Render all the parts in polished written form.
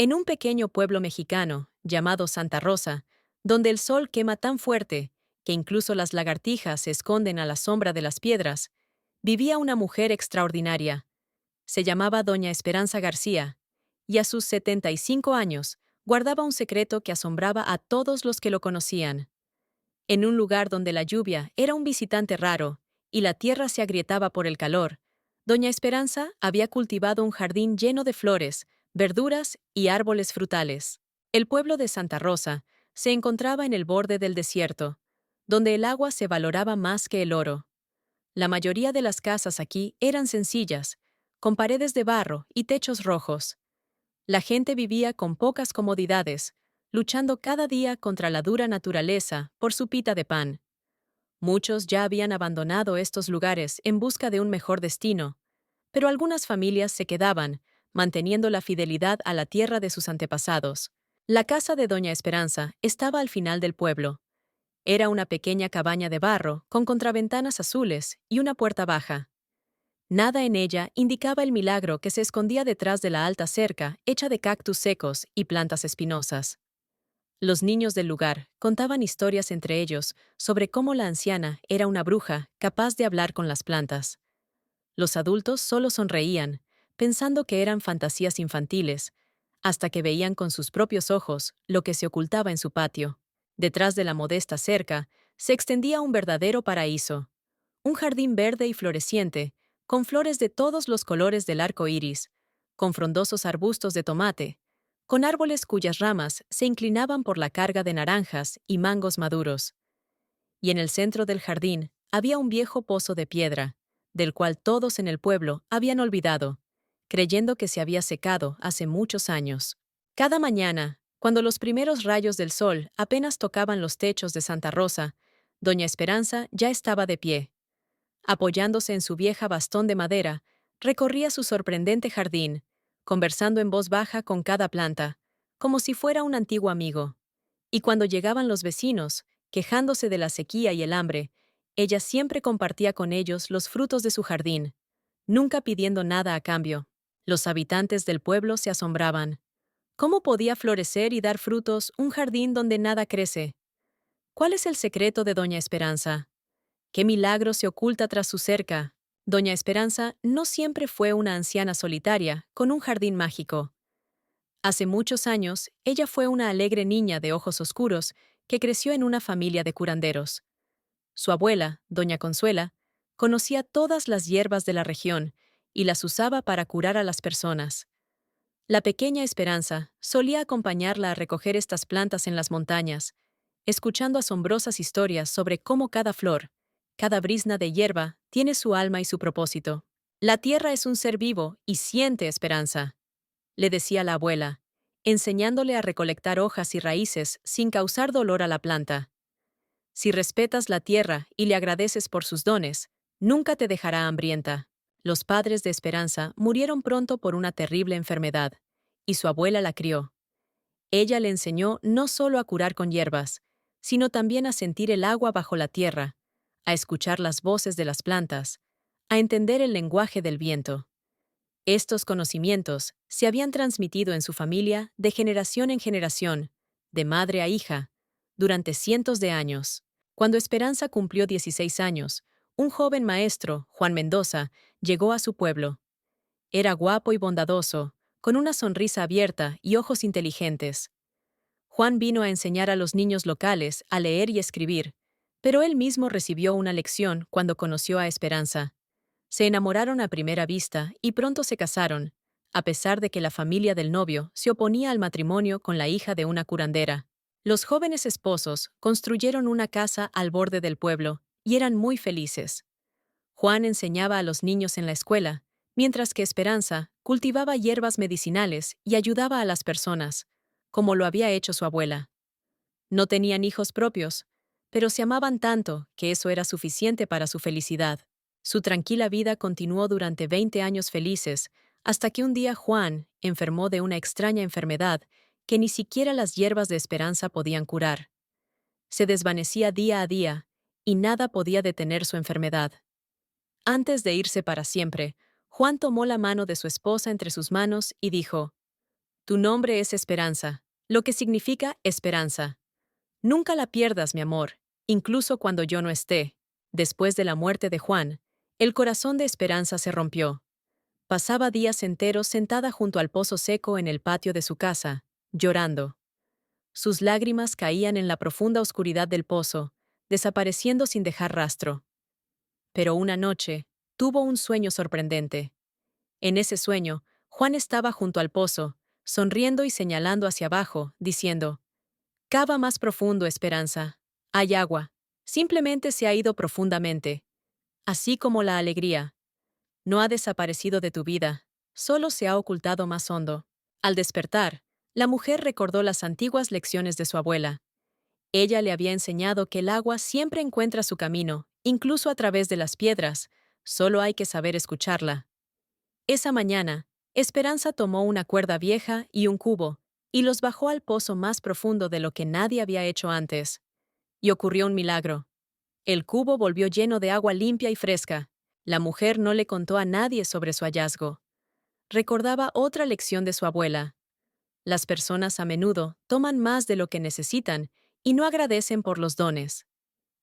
En un pequeño pueblo mexicano, llamado Santa Rosa, donde el sol quema tan fuerte que incluso las lagartijas se esconden a la sombra de las piedras, vivía una mujer extraordinaria. Se llamaba Doña Esperanza García, y a sus 75 años guardaba un secreto que asombraba a todos los que lo conocían. En un lugar donde la lluvia era un visitante raro y la tierra se agrietaba por el calor, Doña Esperanza había cultivado un jardín lleno de flores, verduras y árboles frutales. El pueblo de Santa Rosa se encontraba en el borde del desierto, donde el agua se valoraba más que el oro. La mayoría de las casas aquí eran sencillas, con paredes de barro y techos rojos. La gente vivía con pocas comodidades, luchando cada día contra la dura naturaleza por su pita de pan. Muchos ya habían abandonado estos lugares en busca de un mejor destino, pero algunas familias se quedaban, manteniendo la fidelidad a la tierra de sus antepasados. La casa de Doña Esperanza estaba al final del pueblo. Era una pequeña cabaña de barro con contraventanas azules y una puerta baja. Nada en ella indicaba el milagro que se escondía detrás de la alta cerca hecha de cactus secos y plantas espinosas. Los niños del lugar contaban historias entre ellos sobre cómo la anciana era una bruja capaz de hablar con las plantas. Los adultos solo sonreían, pensando que eran fantasías infantiles, hasta que veían con sus propios ojos lo que se ocultaba en su patio. Detrás de la modesta cerca se extendía un verdadero paraíso, un jardín verde y floreciente, con flores de todos los colores del arco iris, con frondosos arbustos de tomate, con árboles cuyas ramas se inclinaban por la carga de naranjas y mangos maduros. Y en el centro del jardín había un viejo pozo de piedra, del cual todos en el pueblo habían olvidado, creyendo que se había secado hace muchos años. Cada mañana, cuando los primeros rayos del sol apenas tocaban los techos de Santa Rosa, Doña Esperanza ya estaba de pie. Apoyándose en su vieja bastón de madera, recorría su sorprendente jardín, conversando en voz baja con cada planta, como si fuera un antiguo amigo. Y cuando llegaban los vecinos, quejándose de la sequía y el hambre, ella siempre compartía con ellos los frutos de su jardín, nunca pidiendo nada a cambio. Los habitantes del pueblo se asombraban. ¿Cómo podía florecer y dar frutos un jardín donde nada crece? ¿Cuál es el secreto de Doña Esperanza? ¿Qué milagro se oculta tras su cerca? Doña Esperanza no siempre fue una anciana solitaria, con un jardín mágico. Hace muchos años, ella fue una alegre niña de ojos oscuros que creció en una familia de curanderos. Su abuela, Doña Consuela, conocía todas las hierbas de la región y las usaba para curar a las personas. La pequeña Esperanza solía acompañarla a recoger estas plantas en las montañas, escuchando asombrosas historias sobre cómo cada flor, cada brizna de hierba tiene su alma y su propósito. La tierra es un ser vivo y siente esperanza, le decía la abuela, enseñándole a recolectar hojas y raíces sin causar dolor a la planta. Si respetas la tierra y le agradeces por sus dones, nunca te dejará hambrienta. Los padres de Esperanza murieron pronto por una terrible enfermedad, y su abuela la crió. Ella le enseñó no solo a curar con hierbas, sino también a sentir el agua bajo la tierra, a escuchar las voces de las plantas, a entender el lenguaje del viento. Estos conocimientos se habían transmitido en su familia de generación en generación, de madre a hija, durante cientos de años. Cuando Esperanza cumplió 16 años, un joven maestro, Juan Mendoza, llegó a su pueblo. Era guapo y bondadoso, con una sonrisa abierta y ojos inteligentes. Juan vino a enseñar a los niños locales a leer y escribir, pero él mismo recibió una lección cuando conoció a Esperanza. Se enamoraron a primera vista y pronto se casaron, a pesar de que la familia del novio se oponía al matrimonio con la hija de una curandera. Los jóvenes esposos construyeron una casa al borde del pueblo y eran muy felices. Juan enseñaba a los niños en la escuela, mientras que Esperanza cultivaba hierbas medicinales y ayudaba a las personas, como lo había hecho su abuela. No tenían hijos propios, pero se amaban tanto que eso era suficiente para su felicidad. Su tranquila vida continuó durante 20 años felices, hasta que un día Juan enfermó de una extraña enfermedad que ni siquiera las hierbas de Esperanza podían curar. Se desvanecía día a día, y nada podía detener su enfermedad. Antes de irse para siempre, Juan tomó la mano de su esposa entre sus manos y dijo: Tu nombre es Esperanza, lo que significa esperanza. Nunca la pierdas, mi amor, incluso cuando yo no esté. Después de la muerte de Juan, el corazón de Esperanza se rompió. Pasaba días enteros sentada junto al pozo seco en el patio de su casa, llorando. Sus lágrimas caían en la profunda oscuridad del pozo, desapareciendo sin dejar rastro. Pero una noche, tuvo un sueño sorprendente. En ese sueño, Juan estaba junto al pozo, sonriendo y señalando hacia abajo, diciendo: «Cava más profundo, Esperanza. Hay agua. Simplemente se ha ido profundamente. Así como la alegría. No ha desaparecido de tu vida, solo se ha ocultado más hondo». Al despertar, la mujer recordó las antiguas lecciones de su abuela. Ella le había enseñado que el agua siempre encuentra su camino, incluso a través de las piedras, solo hay que saber escucharla. Esa mañana, Esperanza tomó una cuerda vieja y un cubo, y los bajó al pozo más profundo de lo que nadie había hecho antes. Y ocurrió un milagro. El cubo volvió lleno de agua limpia y fresca. La mujer no le contó a nadie sobre su hallazgo. Recordaba otra lección de su abuela. Las personas a menudo toman más de lo que necesitan y no agradecen por los dones.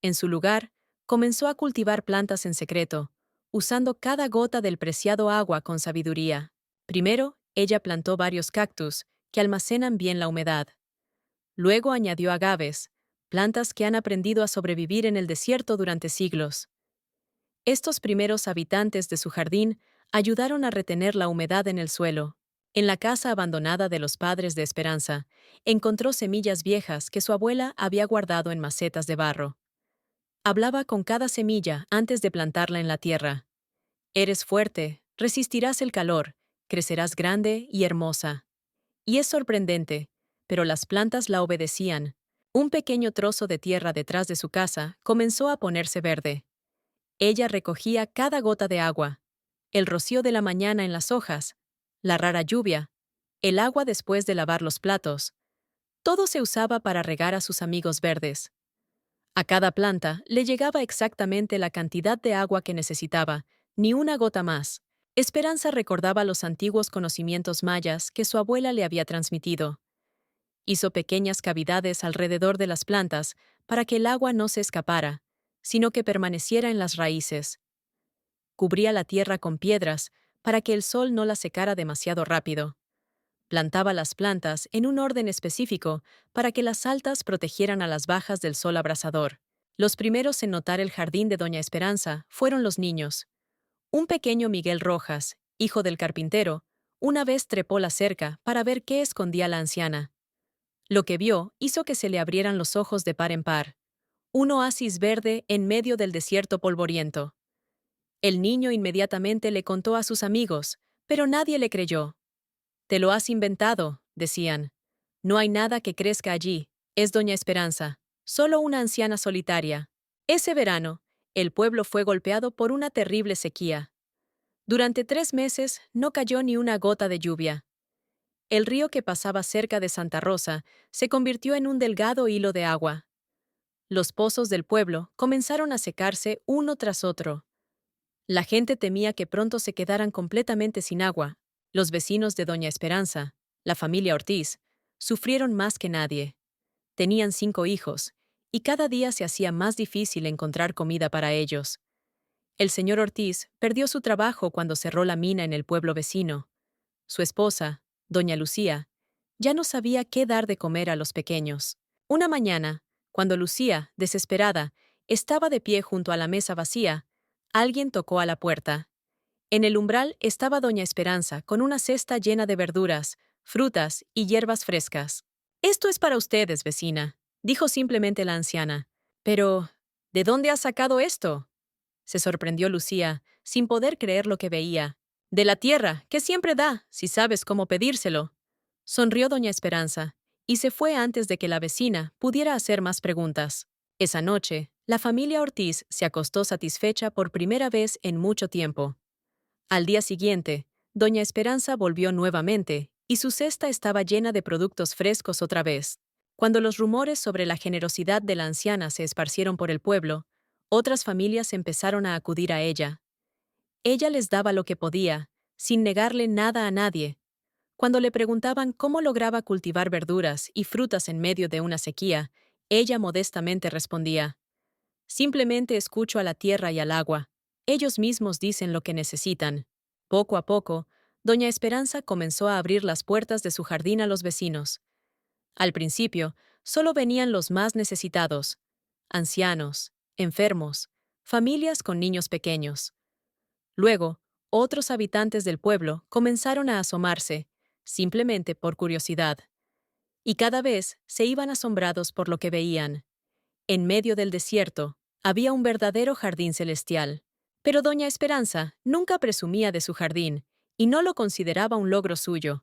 En su lugar, comenzó a cultivar plantas en secreto, usando cada gota del preciado agua con sabiduría. Primero, ella plantó varios cactus, que almacenan bien la humedad. Luego añadió agaves, plantas que han aprendido a sobrevivir en el desierto durante siglos. Estos primeros habitantes de su jardín ayudaron a retener la humedad en el suelo. En la casa abandonada de los padres de Esperanza, encontró semillas viejas que su abuela había guardado en macetas de barro. Hablaba con cada semilla antes de plantarla en la tierra. Eres fuerte, resistirás el calor, crecerás grande y hermosa. Y es sorprendente, pero las plantas la obedecían. Un pequeño trozo de tierra detrás de su casa comenzó a ponerse verde. Ella recogía cada gota de agua, el rocío de la mañana en las hojas, la rara lluvia, el agua después de lavar los platos. Todo se usaba para regar a sus amigos verdes. A cada planta le llegaba exactamente la cantidad de agua que necesitaba, ni una gota más. Esperanza recordaba los antiguos conocimientos mayas que su abuela le había transmitido. Hizo pequeñas cavidades alrededor de las plantas para que el agua no se escapara, sino que permaneciera en las raíces. Cubría la tierra con piedras para que el sol no la secara demasiado rápido. Plantaba las plantas en un orden específico para que las altas protegieran a las bajas del sol abrasador. Los primeros en notar el jardín de Doña Esperanza fueron los niños. Un pequeño Miguel Rojas, hijo del carpintero, una vez trepó la cerca para ver qué escondía la anciana. Lo que vio hizo que se le abrieran los ojos de par en par. Un oasis verde en medio del desierto polvoriento. El niño inmediatamente le contó a sus amigos, pero nadie le creyó. «Te lo has inventado», decían. «No hay nada que crezca allí, es Doña Esperanza, solo una anciana solitaria». Ese verano, el pueblo fue golpeado por una terrible sequía. Durante 3 meses no cayó ni una gota de lluvia. El río que pasaba cerca de Santa Rosa se convirtió en un delgado hilo de agua. Los pozos del pueblo comenzaron a secarse uno tras otro. La gente temía que pronto se quedaran completamente sin agua. Los vecinos de Doña Esperanza, la familia Ortiz, sufrieron más que nadie. Tenían 5 hijos, y cada día se hacía más difícil encontrar comida para ellos. El señor Ortiz perdió su trabajo cuando cerró la mina en el pueblo vecino. Su esposa, doña Lucía, ya no sabía qué dar de comer a los pequeños. Una mañana, cuando Lucía, desesperada, estaba de pie junto a la mesa vacía, alguien tocó a la puerta. En el umbral estaba doña Esperanza con una cesta llena de verduras, frutas y hierbas frescas. «Esto es para ustedes, vecina», dijo simplemente la anciana. «Pero, ¿de dónde has sacado esto?», se sorprendió Lucía, sin poder creer lo que veía. «De la tierra, que siempre da, si sabes cómo pedírselo», sonrió doña Esperanza, y se fue antes de que la vecina pudiera hacer más preguntas. Esa noche, la familia Ortiz se acostó satisfecha por primera vez en mucho tiempo. Al día siguiente, doña Esperanza volvió nuevamente, y su cesta estaba llena de productos frescos otra vez. Cuando los rumores sobre la generosidad de la anciana se esparcieron por el pueblo, otras familias empezaron a acudir a ella. Ella les daba lo que podía, sin negarle nada a nadie. Cuando le preguntaban cómo lograba cultivar verduras y frutas en medio de una sequía, ella modestamente respondía: simplemente escucho a la tierra y al agua. Ellos mismos dicen lo que necesitan. Poco a poco, doña Esperanza comenzó a abrir las puertas de su jardín a los vecinos. Al principio, solo venían los más necesitados: ancianos, enfermos, familias con niños pequeños. Luego, otros habitantes del pueblo comenzaron a asomarse, simplemente por curiosidad. Y cada vez se iban asombrados por lo que veían. En medio del desierto, había un verdadero jardín celestial. Pero doña Esperanza nunca presumía de su jardín, y no lo consideraba un logro suyo.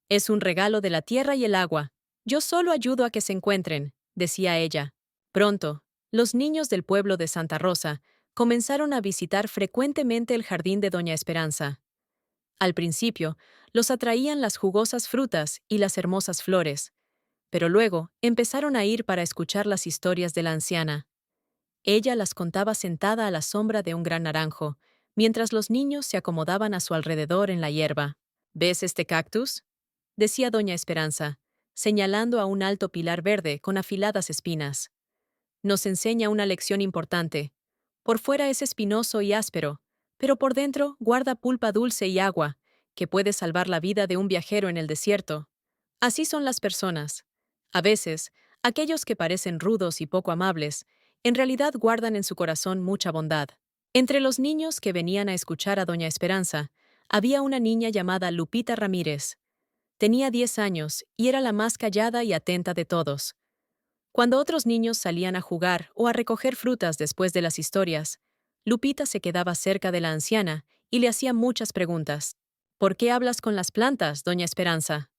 Es un regalo de la tierra y el agua. Yo solo ayudo a que se encuentren, decía ella. Pronto, los niños del pueblo de Santa Rosa comenzaron a visitar frecuentemente el jardín de doña Esperanza. Al principio, los atraían las jugosas frutas y las hermosas flores, pero luego empezaron a ir para escuchar las historias de la anciana. Ella las contaba sentada a la sombra de un gran naranjo, mientras los niños se acomodaban a su alrededor en la hierba. ¿Ves este cactus?, decía doña Esperanza, señalando a un alto pilar verde con afiladas espinas. Nos enseña una lección importante. Por fuera es espinoso y áspero, pero por dentro guarda pulpa dulce y agua, que puede salvar la vida de un viajero en el desierto. Así son las personas. A veces, aquellos que parecen rudos y poco amables, en realidad guardan en su corazón mucha bondad. Entre los niños que venían a escuchar a doña Esperanza, había una niña llamada Lupita Ramírez. Tenía 10 años y era la más callada y atenta de todos. Cuando otros niños salían a jugar o a recoger frutas después de las historias, Lupita se quedaba cerca de la anciana y le hacía muchas preguntas. ¿Por qué hablas con las plantas, doña Esperanza?,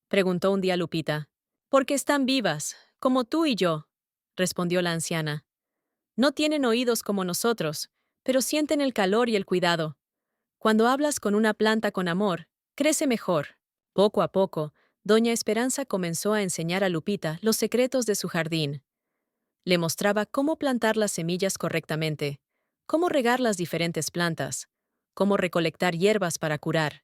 preguntó un día Lupita. Porque están vivas, como tú y yo, respondió la anciana. No tienen oídos como nosotros, pero sienten el calor y el cuidado. Cuando hablas con una planta con amor, crece mejor. Poco a poco, doña Esperanza comenzó a enseñar a Lupita los secretos de su jardín. Le mostraba cómo plantar las semillas correctamente, cómo regar las diferentes plantas, cómo recolectar hierbas para curar.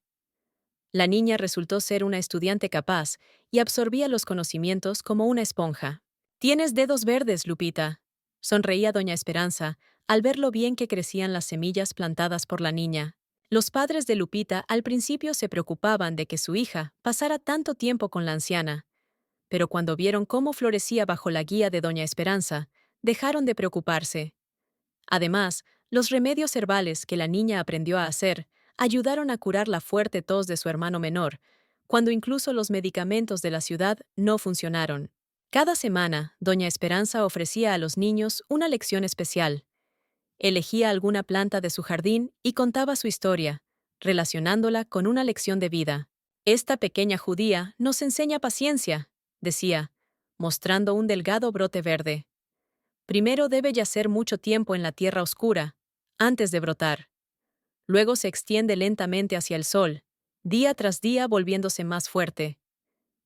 La niña resultó ser una estudiante capaz y absorbía los conocimientos como una esponja. Tienes dedos verdes, Lupita, sonreía doña Esperanza al ver lo bien que crecían las semillas plantadas por la niña. Los padres de Lupita al principio se preocupaban de que su hija pasara tanto tiempo con la anciana, pero cuando vieron cómo florecía bajo la guía de doña Esperanza, dejaron de preocuparse. Además, los remedios herbales que la niña aprendió a hacer ayudaron a curar la fuerte tos de su hermano menor, cuando incluso los medicamentos de la ciudad no funcionaron. Cada semana, doña Esperanza ofrecía a los niños una lección especial. Elegía alguna planta de su jardín y contaba su historia, relacionándola con una lección de vida. Esta pequeña judía nos enseña paciencia, decía, mostrando un delgado brote verde. Primero debe yacer mucho tiempo en la tierra oscura, antes de brotar. Luego se extiende lentamente hacia el sol, día tras día volviéndose más fuerte.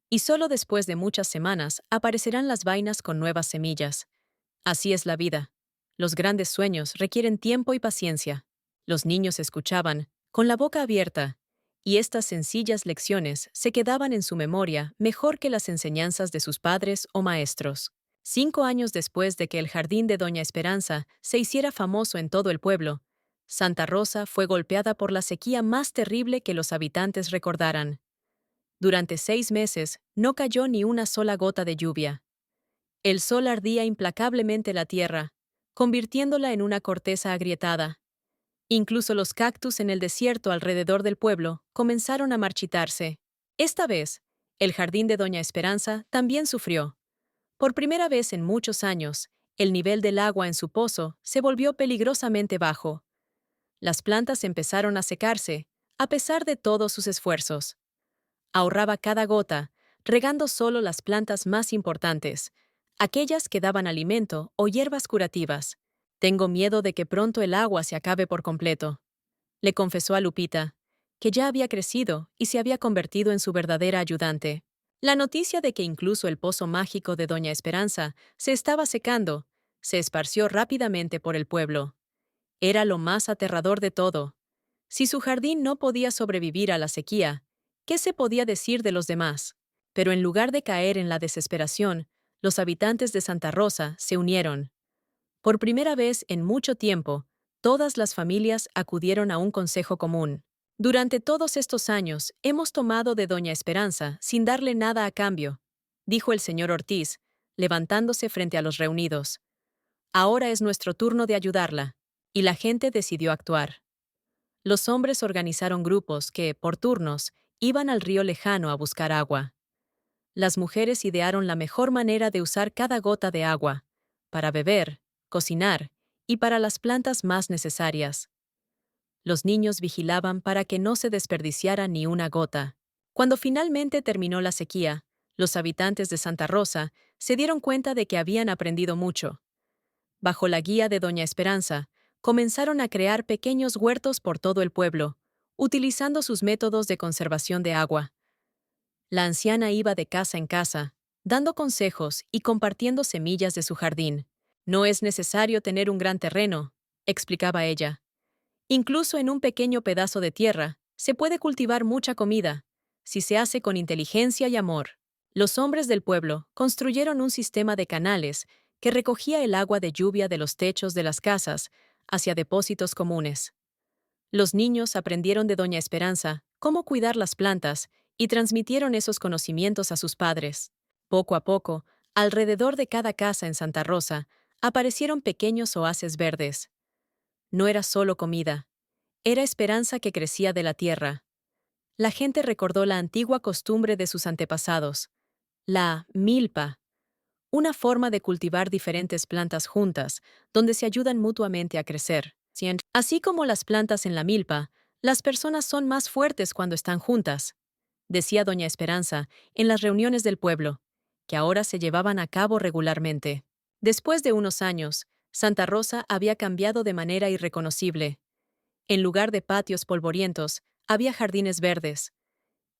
Y solo después de muchas semanas aparecerán las vainas con nuevas semillas. Así es la vida. Los grandes sueños requieren tiempo y paciencia. Los niños escuchaban, con la boca abierta, y estas sencillas lecciones se quedaban en su memoria mejor que las enseñanzas de sus padres o maestros. 5 años después de que el jardín de doña Esperanza se hiciera famoso en todo el pueblo, Santa Rosa fue golpeada por la sequía más terrible que los habitantes recordaran. Durante 6 meses no cayó ni una sola gota de lluvia. El sol ardía implacablemente la tierra, convirtiéndola en una corteza agrietada. Incluso los cactus en el desierto alrededor del pueblo comenzaron a marchitarse. Esta vez, el jardín de doña Esperanza también sufrió. Por primera vez en muchos años, el nivel del agua en su pozo se volvió peligrosamente bajo. Las plantas empezaron a secarse, a pesar de todos sus esfuerzos. Ahorraba cada gota, regando solo las plantas más importantes, aquellas que daban alimento o hierbas curativas. Tengo miedo de que pronto el agua se acabe por completo, le confesó a Lupita, que ya había crecido y se había convertido en su verdadera ayudante. La noticia de que incluso el pozo mágico de doña Esperanza se estaba secando se esparció rápidamente por el pueblo. Era lo más aterrador de todo. Si su jardín no podía sobrevivir a la sequía, ¿Qué se podía decir de los demás? Pero en lugar de caer en la desesperación, los habitantes de Santa Rosa se unieron. Por primera vez en mucho tiempo, todas las familias acudieron a un consejo común. Durante todos estos años hemos tomado de Doña Esperanza sin darle nada a cambio, dijo el señor Ortiz, levantándose frente a los reunidos. Ahora es nuestro turno de ayudarla, y la gente decidió actuar. Los hombres organizaron grupos que, por turnos, iban al río lejano a buscar agua. Las mujeres idearon la mejor manera de usar cada gota de agua, para beber, cocinar y para las plantas más necesarias. Los niños vigilaban para que no se desperdiciara ni una gota. Cuando finalmente terminó la sequía, los habitantes de Santa Rosa se dieron cuenta de que habían aprendido mucho. Bajo la guía de Doña Esperanza, comenzaron a crear pequeños huertos por todo el pueblo, utilizando sus métodos de conservación de agua. La anciana iba de casa en casa, dando consejos y compartiendo semillas de su jardín. No es necesario tener un gran terreno, explicaba ella. Incluso en un pequeño pedazo de tierra, se puede cultivar mucha comida, si se hace con inteligencia y amor. Los hombres del pueblo construyeron un sistema de canales que recogía el agua de lluvia de los techos de las casas hacia depósitos comunes. Los niños aprendieron de Doña Esperanza cómo cuidar las plantas y transmitieron esos conocimientos a sus padres. Poco a poco, alrededor de cada casa en Santa Rosa, aparecieron pequeños oasis verdes. No era solo comida, era esperanza que crecía de la tierra. La gente recordó la antigua costumbre de sus antepasados, la milpa, una forma de cultivar diferentes plantas juntas, donde se ayudan mutuamente a crecer. Así como las plantas en la milpa, las personas son más fuertes cuando están juntas, decía Doña Esperanza en las reuniones del pueblo, que ahora se llevaban a cabo regularmente. Después de unos años, Santa Rosa había cambiado de manera irreconocible. En lugar de patios polvorientos, había jardines verdes.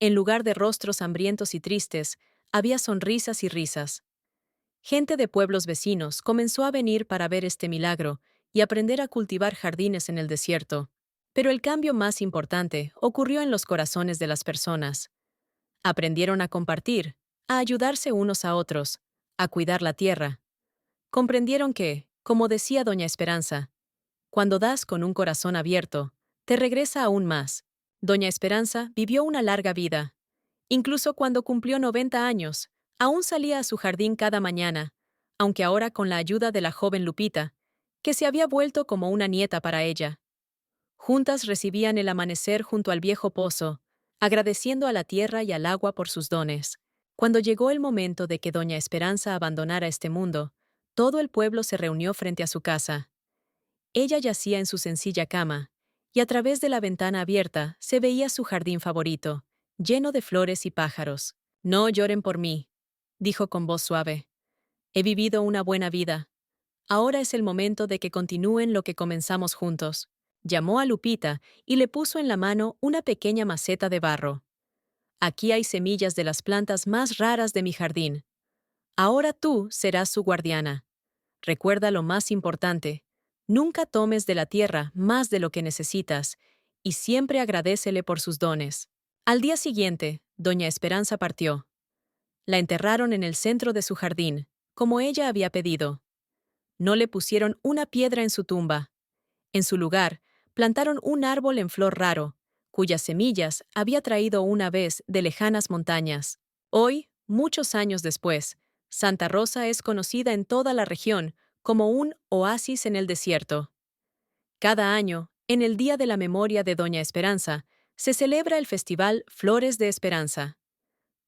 En lugar de rostros hambrientos y tristes, había sonrisas y risas. Gente de pueblos vecinos comenzó a venir para ver este milagro y aprender a cultivar jardines en el desierto. Pero el cambio más importante ocurrió en los corazones de las personas. Aprendieron a compartir, a ayudarse unos a otros, a cuidar la tierra. Comprendieron que, como decía Doña Esperanza, cuando das con un corazón abierto, te regresa aún más. Doña Esperanza vivió una larga vida. Incluso cuando cumplió 90 años, aún salía a su jardín cada mañana, aunque ahora con la ayuda de la joven Lupita, que se había vuelto como una nieta para ella. Juntas recibían el amanecer junto al viejo pozo, agradeciendo a la tierra y al agua por sus dones. Cuando llegó el momento de que Doña Esperanza abandonara este mundo, todo el pueblo se reunió frente a su casa. Ella yacía en su sencilla cama, y a través de la ventana abierta se veía su jardín favorito, lleno de flores y pájaros. No lloren por mí, dijo con voz suave. He vivido una buena vida. Ahora es el momento de que continúen lo que comenzamos juntos. Llamó a Lupita y le puso en la mano una pequeña maceta de barro. Aquí hay semillas de las plantas más raras de mi jardín. Ahora tú serás su guardiana. Recuerda lo más importante. Nunca tomes de la tierra más de lo que necesitas, y siempre agradécele por sus dones. Al día siguiente, Doña Esperanza partió. La enterraron en el centro de su jardín, como ella había pedido. No le pusieron una piedra en su tumba. En su lugar, plantaron un árbol en flor raro, cuyas semillas había traído una vez de lejanas montañas. Hoy, muchos años después, Santa Rosa es conocida en toda la región como un oasis en el desierto. Cada año, en el Día de la Memoria de Doña Esperanza, se celebra el festival Flores de Esperanza.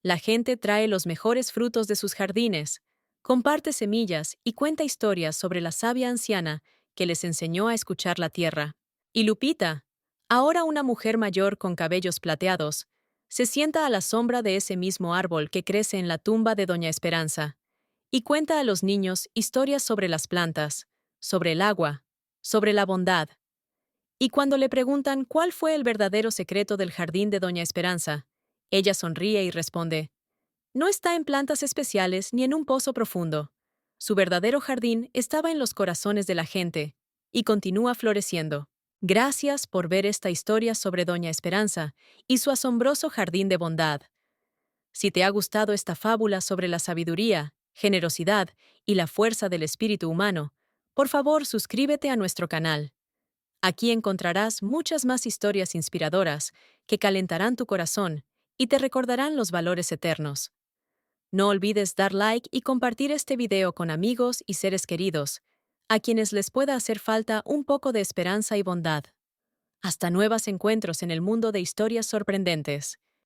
La gente trae los mejores frutos de sus jardines, comparte semillas y cuenta historias sobre la sabia anciana que les enseñó a escuchar la tierra. Y Lupita, ahora una mujer mayor con cabellos plateados, se sienta a la sombra de ese mismo árbol que crece en la tumba de Doña Esperanza y cuenta a los niños historias sobre las plantas, sobre el agua, sobre la bondad. Y cuando le preguntan cuál fue el verdadero secreto del jardín de Doña Esperanza, ella sonríe y responde: no está en plantas especiales ni en un pozo profundo. Su verdadero jardín estaba en los corazones de la gente, y continúa floreciendo. Gracias por ver esta historia sobre Doña Esperanza y su asombroso jardín de bondad. Si te ha gustado esta fábula sobre la sabiduría, generosidad y la fuerza del espíritu humano, por favor suscríbete a nuestro canal. Aquí encontrarás muchas más historias inspiradoras que calentarán tu corazón y te recordarán los valores eternos. No olvides dar like y compartir este video con amigos y seres queridos, a quienes les pueda hacer falta un poco de esperanza y bondad. Hasta nuevos encuentros en el mundo de historias sorprendentes.